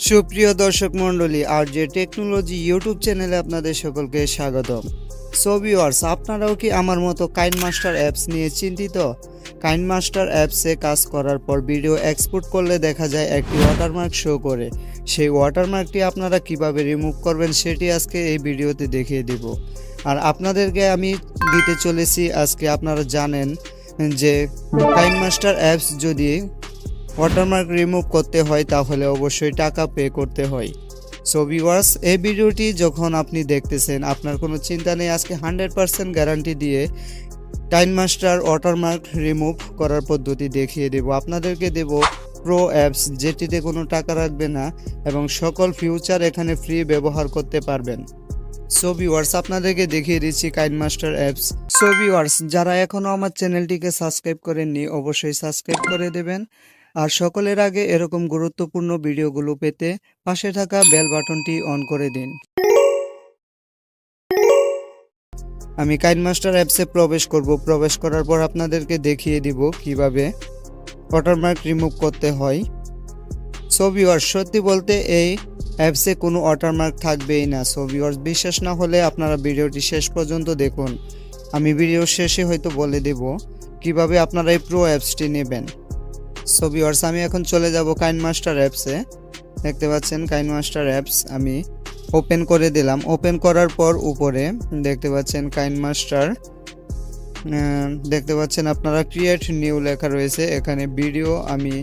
সুপ্রিয় দর্শক মণ্ডলী, আর যে টেকনোলজি ইউটিউব চ্যানেলে আপনাদের সকলকে স্বাগতম। সো ভিউয়ার্স, আপনারাও কি আমার মতো কাইনমাস্টার অ্যাপস নিয়ে চিন্তিত? কাইনমাস্টার অ্যাপসে কাজ করার পর ভিডিও এক্সপোর্ট করলে দেখা যায় একটি ওয়াটারমার্ক শো করে। সেই ওয়াটারমার্কটি আপনারা কিভাবে রিমুভ করবেন সেটি আজকে এই ভিডিওতে দেখিয়ে দিব। আর আপনাদেরকে আমি দিতে চলেছি আজকে, আপনারা জানেন যে কাইনমাস্টার অ্যাপস যদি ওয়াটারমার্ক রিমুভ করতে হয় তাহলে অবশ্যই টাকা পে করতে হয়। সো ভিউয়ার্স, এই ভিডিওটি যখন আপনি দেখতেছেন আপনার কোনো চিন্তা নেই, আজকে 100% গ্যারান্টি দিয়ে কাইনমাস্টার ওয়াটারমার্ক রিমুভ করার পদ্ধতি দেখিয়ে দেব। আপনাদেরকে দেব প্রো অ্যাপস, যেটিতে কোনো টাকা রাখবে না এবং সকল ফিউচার এখানে ফ্রি ব্যবহার করতে পারবেন। সো ভিউয়ার্স, আপনাদেরকে দেখিয়ে দিচ্ছি কাইনমাস্টার অ্যাপস। সো ভিউয়ার্স, যারা এখনও আমার চ্যানেলটিকে সাবস্ক্রাইব করেননি অবশ্যই সাবস্ক্রাইব করে দেবেন। আর সকলের আগে এরকম গুরুত্বপূর্ণ ভিডিওগুলো পেতে পাশে থাকা বেল বাটনটি অন করে দিন। আমি কাইনমাস্টার অ্যাপসে প্রবেশ করব। প্রবেশ করার পর আপনাদেরকে দেখিয়ে দিব কিভাবে ওয়াটারমার্ক রিমুভ করতে হয়। সো ভিউয়ার্স, সত্যি বলতে এই অ্যাপসে কোনো ওয়াটারমার্ক থাকবেই না। সো ভিউয়ার্স, বিশ্বাস না হলে আপনারা ভিডিওটি শেষ পর্যন্ত দেখুন। আমি ভিডিও শেষে হয়তো বলে দেব কিভাবে আপনারা এই প্রো অ্যাপসটি নেবেন। সো ভিউয়ার্স, আমি এখন চলে যাব কাইনমাস্টার অ্যাপসে। দেখতে পাচ্ছেন কাইনমাস্টার অ্যাপস আমি ওপেন করে দিলাম। ওপেন করার পর উপরে দেখতে পাচ্ছেন কাইনমাস্টার, দেখতে পাচ্ছেন আপনারা ক্রিয়েট নিউ লেখা রয়েছে। এখানে ভিডিও আমি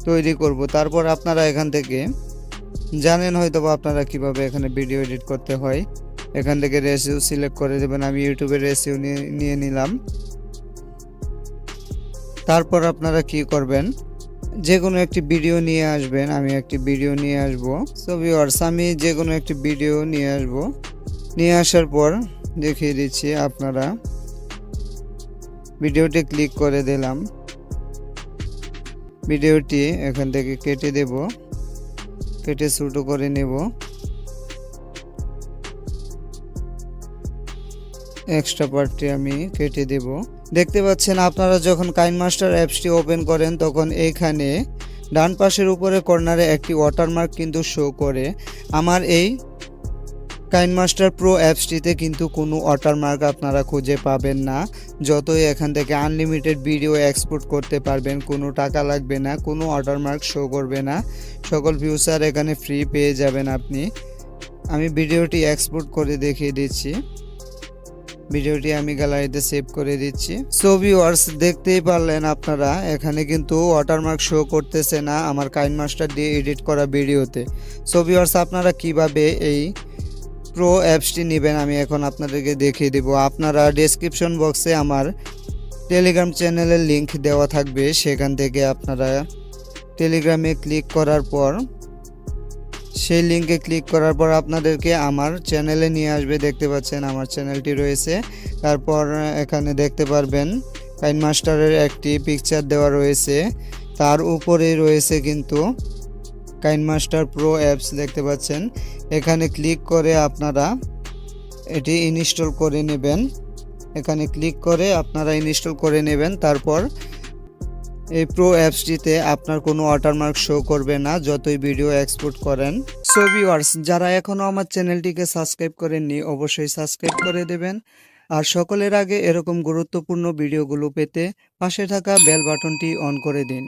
তৈরি করব। তারপর আপনারা এখান থেকে জানেন হয়তো বা আপনারা কিভাবে এখানে ভিডিও এডিট করতে হয়। এখান থেকে রেসিউ সিলেক্ট করে দেবেন। আমি ইউটিউবের রেসিউ নিয়ে নিলাম। তারপর আপনারা কি করবেন, যে কোনো একটি ভিডিও নিয়ে আসবেন। আমি একটি ভিডিও নিয়ে আসব। সো ভিউয়ার্স, আমি যে কোনো একটি ভিডিও নিয়ে আসব। নিয়ে আসার পর দেখিয়ে দিচ্ছি, আপনারা ভিডিওটি ক্লিক করে দিলাম। ভিডিওটি এখান থেকে কেটে দেব, কেটে ছোট করে নেব। এক্সট্রা পার্টটি আমি কেটে দেব। দেখতে পাচ্ছেন আপনারা যখন কাইনমাস্টার অ্যাপসটি ওপেন করেন তখন এইখানে ডান পাশের উপরে কর্নারে একটি ওয়াটারমার্ক কিন্তু শো করে। আমার এই কাইনমাস্টার প্রো অ্যাপসটিতে কিন্তু কোনো ওয়াটারমার্ক আপনারা খুঁজে পাবেন না। যতই এখান থেকে আনলিমিটেড ভিডিও এক্সপোর্ট করতে পারবেন, কোনো টাকা লাগবে না, কোনো ওয়াটারমার্ক শো করবে না, সকল ফিউচার এখানে ফ্রি পেয়ে যাবেন আপনি। আমি ভিডিওটি এক্সপোর্ট করে দেখিয়ে দিচ্ছি। ভিডিওটি আমি গ্যালারিতে সেভ করে দিচ্ছি। সো ভিউয়ার্স, দেখতেই পারলেন আপনারা এখানে কিন্তু ওয়াটারমার্ক শো করতেছে না আমার কাইনমাস্টার দিয়ে এডিট করা ভিডিওতে। সো ভিউয়ার্স, আপনারা কিভাবে এই প্রো অ্যাপসটি নেবেন আমি এখন আপনাদেরকে দেখিয়ে দেব। আপনারা ডেসক্রিপশন বক্সে আমার টেলিগ্রাম চ্যানেলের লিংক দেওয়া থাকবে, সেখান থেকে আপনারা টেলিগ্রামে ক্লিক করার পর সেই লিঙ্কে ক্লিক করার পর আপনাদেরকে আমার চ্যানেলে নিয়ে আসবে। দেখতে পাচ্ছেন আমার চ্যানেলটি রয়েছে। তারপর এখানে দেখতে পারবেন কাইনমাস্টারের একটি পিকচার দেওয়া রয়েছে, তার উপরে রয়েছে কিন্তু কাইনমাস্টার প্রো অ্যাপস। দেখতে পাচ্ছেন, এখানে ক্লিক করে আপনারা এটি ইনস্টল করে নেবেন। এখানে ক্লিক করে আপনারা ইনস্টল করে নেবেন। তারপর এই প্রো অ্যাপসটিতে আপনার কোনো ওয়াটারমার্ক শো করবে না যতই ভিডিও এক্সপোর্ট করেন। সো ভিউয়ার্স, যারা এখনও আমার চ্যানেলটিকে সাবস্ক্রাইব করেননি অবশ্যই সাবস্ক্রাইব করে দেবেন। আর সকলের আগে এরকম গুরুত্বপূর্ণ ভিডিওগুলো পেতে পাশে থাকা বেল বাটনটি অন করে দিন।